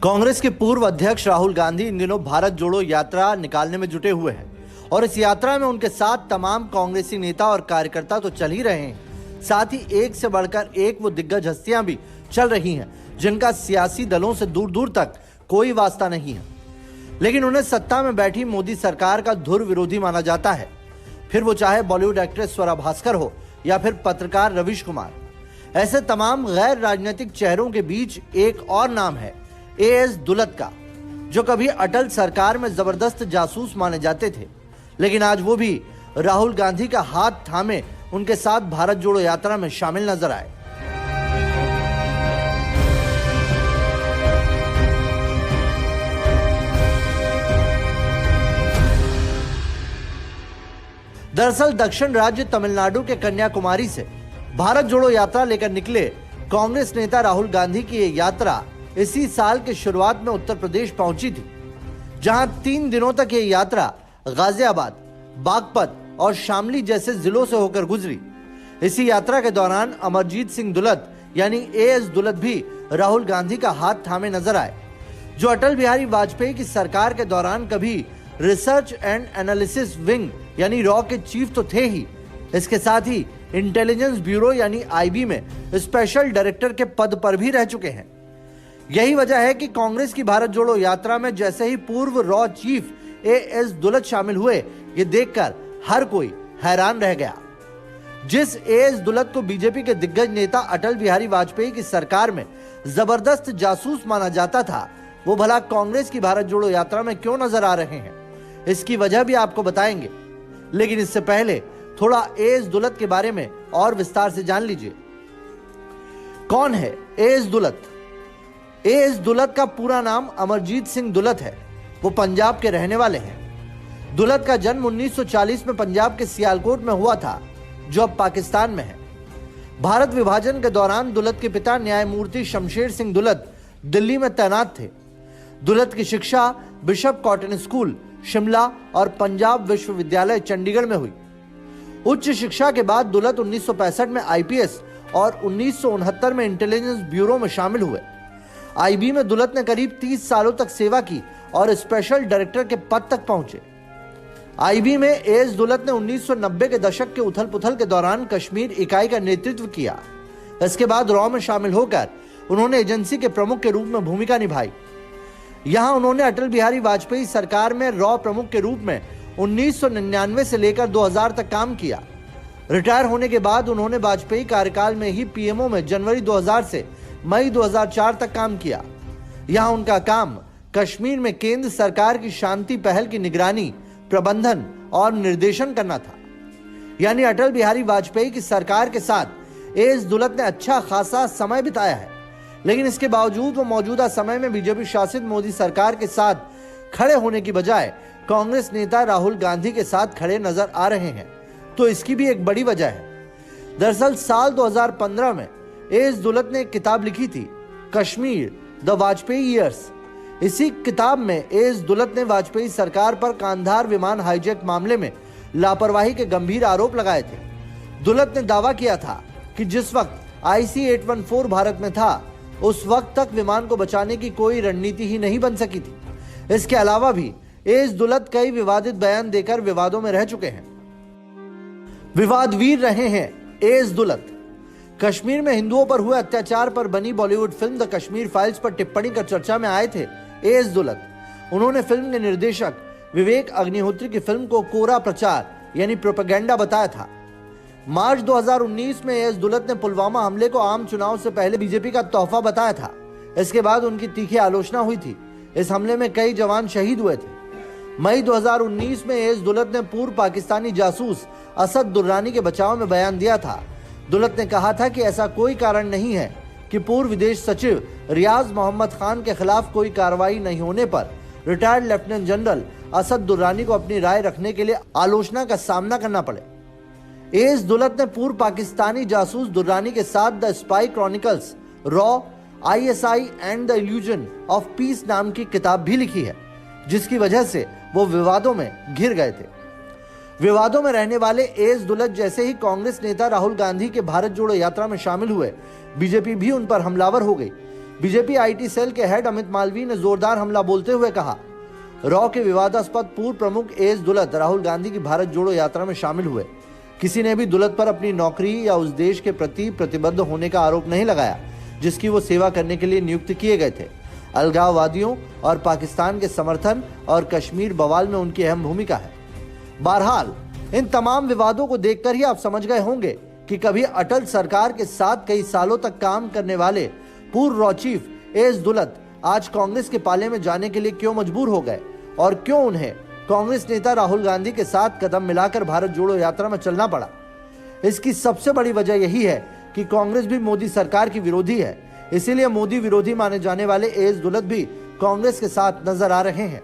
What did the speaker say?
कांग्रेस के पूर्व अध्यक्ष राहुल गांधी इन दिनों भारत जोड़ो यात्रा निकालने में जुटे हुए हैं और इस यात्रा में उनके साथ तमाम कांग्रेसी नेता और कार्यकर्ता तो चल ही रहे हैं, साथ ही एक से बढ़कर एक वो दिग्गज हस्तियां भी चल रही हैं जिनका सियासी दलों से दूर दूर तक कोई वास्ता नहीं है, लेकिन उन्हें सत्ता में बैठी मोदी सरकार का धुर विरोधी माना जाता है। फिर वो चाहे बॉलीवुड एक्ट्रेस स्वरा भास्कर हो या फिर पत्रकार रवीश कुमार, ऐसे तमाम गैर राजनीतिक चेहरों के बीच एक और नाम है एएस दुलत का, जो कभी अटल सरकार में जबरदस्त जासूस माने जाते थे, लेकिन आज वो भी राहुल गांधी का हाथ थामे उनके साथ भारत जोड़ो यात्रा में शामिल नजर आए। दरअसल दक्षिण राज्य तमिलनाडु के कन्याकुमारी से भारत जोड़ो यात्रा लेकर निकले कांग्रेस नेता राहुल गांधी की ये यात्रा इसी साल के शुरुआत में उत्तर प्रदेश पहुंची थी, जहां 3 दिनों तक ये यात्रा गाजियाबाद, बागपत और शामली जैसे जिलों से होकर गुजरी। इसी यात्रा के दौरान अमरजीत सिंह दुलत यानी एएस दुलत भी राहुल गांधी का हाथ थामे नजर आए, जो अटल बिहारी वाजपेयी की सरकार के दौरान कभी रिसर्च एंड एनालिसिस विंग यानी रॉ के चीफ तो थे ही, इसके साथ ही इंटेलिजेंस ब्यूरो यानी आईबी में स्पेशल डायरेक्टर के पद पर भी रह चुके हैं। यही वजह है कि कांग्रेस की भारत जोड़ो यात्रा में जैसे ही पूर्व रॉ चीफ एएस दुलत शामिल हुए, ये देखकर हर कोई हैरान रह गया। जिस एएस दुलत को बीजेपी के दिग्गज नेता अटल बिहारी वाजपेयी की सरकार में जबरदस्त जासूस माना जाता था, वो भला कांग्रेस की भारत जोड़ो यात्रा में क्यों नजर आ रहे हैं, इसकी वजह भी आपको बताएंगे। लेकिन इससे पहले थोड़ा एएस दुलत के बारे में और विस्तार से जान लीजिए। कौन है एएस दुलत? एएस दुलत का पूरा नाम अमरजीत सिंह दुलत है। वो पंजाब के रहने वाले हैं। दुलत का जन्म 1940 में पंजाब के सियालकोट में हुआ था, जो अब पाकिस्तान में है। भारत विभाजन के दौरान दुलत के पिता न्यायमूर्ति शमशेर सिंह दुलत दिल्ली में तैनात थे। दुलत की शिक्षा बिशप कॉटन स्कूल शिमला और पंजाब विश्वविद्यालय चंडीगढ़ में हुई। उच्च शिक्षा के बाद दुलत 1965 में आईपीएस और 1969 में इंटेलिजेंस ब्यूरो में शामिल हुए। आईबी में दुलत ने करीब 30 सालों तक सेवा की और स्पेशल डायरेक्टर के पद तक पहुंचे। आईबी में एएस दुलत ने 1990 के दशक के उथल पुथल के दौरान कश्मीर इकाई का नेतृत्व किया। इसके बाद रॉ में शामिल होकर उन्होंने एजेंसी के प्रमुख के रूप में भूमिका निभाई। यहां उन्होंने अटल बिहारी वाजपेयी सरकार में रॉ प्रमुख के रूप में 1999 से लेकर 2000 तक काम किया। रिटायर होने के बाद उन्होंने वाजपेयी कार्यकाल में ही पीएमओ में जनवरी 2000 से मई 2004 तक काम किया। यहां उनका काम कश्मीर में केंद्र सरकार की शांति पहल की निगरानी, प्रबंधन और निर्देशन करना था। यानी अटल बिहारी वाजपेयी की सरकार के साथ एएस दुलत ने अच्छा खासा समय बिताया है, लेकिन इसके बावजूद वो मौजूदा समय में बीजेपी शासित मोदी सरकार के साथ खड़े होने की बजाय कांग्रेस नेता राहुल गांधी के साथ खड़े नजर आ रहे हैं। तो इसकी भी एक बड़ी वजह है। दरअसल साल 2015 में एएस दुलत ने एक किताब लिखी थी, कश्मीर द वाजपेयी ईयर्स। इसी किताब में एएस दुलत ने वाजपेयी सरकार पर कांधार विमान हाईजैक मामले में लापरवाही के गंभीर आरोप लगाए थे। दुलत ने दावा किया था कि जिस वक्त IC-814 भारत में था, उस वक्त तक विमान को बचाने की कोई रणनीति ही नहीं बन सकी थी। इसके अलावा भी एएस दुलत कई विवादित बयान देकर विवादों में रह चुके हैं। विवादवीर रहे हैं एएस दुलत। कश्मीर में हिंदुओं पर हुए अत्याचार पर बनी Bollywood film the Kashmir files पर टिप्पणी कर चर्चा में आए थे एएस दुलत। उन्होंने फिल्म के निर्देशक विवेक अग्निहोत्री की फिल्म को कोरा प्रचार यानी प्रोपेगेंडा बताया था। मार्च 2019 में एएस दुलत ने पुलवामा हमले को आम चुनाव से पहले बीजेपी का तोहफा बताया था। इसके बाद उनकी तीखी आलोचना हुई थी। इस हमले में कई जवान शहीद हुए थे। मई 2019 में एएस दुलत ने पूर्व पाकिस्तानी जासूस असद दुर्रानी के बचाव में बयान दिया था। दुलत ने कहा था कि ऐसा कोई कारण नहीं है कि पूर्व विदेश सचिव रियाज मोहम्मद खान के खिलाफ कोई कार्रवाई नहीं होने पर retired lieutenant general Asad Durrani को अपनी राय रखने के लिए आलोचना का सामना करना पड़े। एएस दुलत ने पूर्व पाकिस्तानी जासूस दुर्रानी के साथ the spy chronicles, raw, ISI and the illusion of peace नाम की किताब भी लिखी है, जिसकी वजह से वो विवादों में घिर गए थे। विवादों में रहने वाले एएस दुलत जैसे ही कांग्रेस नेता राहुल गांधी के भारत जोड़ो यात्रा में शामिल हुए, बीजेपी भी उन पर हमलावर हो गई। बीजेपी आईटी सेल के हेड अमित मालवीय ने जोरदार हमला बोलते हुए कहा, रॉ के विवादास्पद पूर्व प्रमुख एस दुलत राहुल गांधी की भारत जोड़ो यात्रा में शामिल हुए। किसी ने भी दुलत पर अपनी नौकरी या उस देश के प्रति प्रतिबद्ध होने का आरोप नहीं लगाया जिसकी वो सेवा करने के लिए नियुक्त किए गए थे। अलगाववादियों और पाकिस्तान के समर्थन और कश्मीर बवाल में उनकी अहम भूमिका है। बहरहाल इन तमाम विवादों को देखकर ही आप समझ गए होंगे कि कभी अटल सरकार के साथ कई सालों तक काम करने वाले पूर्व रॉ चीफ एस दुलत आज कांग्रेस के पाले में जाने के लिए क्यों मजबूर हो गए और क्यों उन्हें कांग्रेस नेता राहुल गांधी के साथ कदम मिलाकर भारत जोड़ो यात्रा में चलना पड़ा। इसकी सबसे बड़ी वजह यही है कि कांग्रेस भी मोदी सरकार की विरोधी है, इसीलिए मोदी विरोधी माने जाने वाले एस दुलत भी कांग्रेस के साथ नजर आ रहे हैं।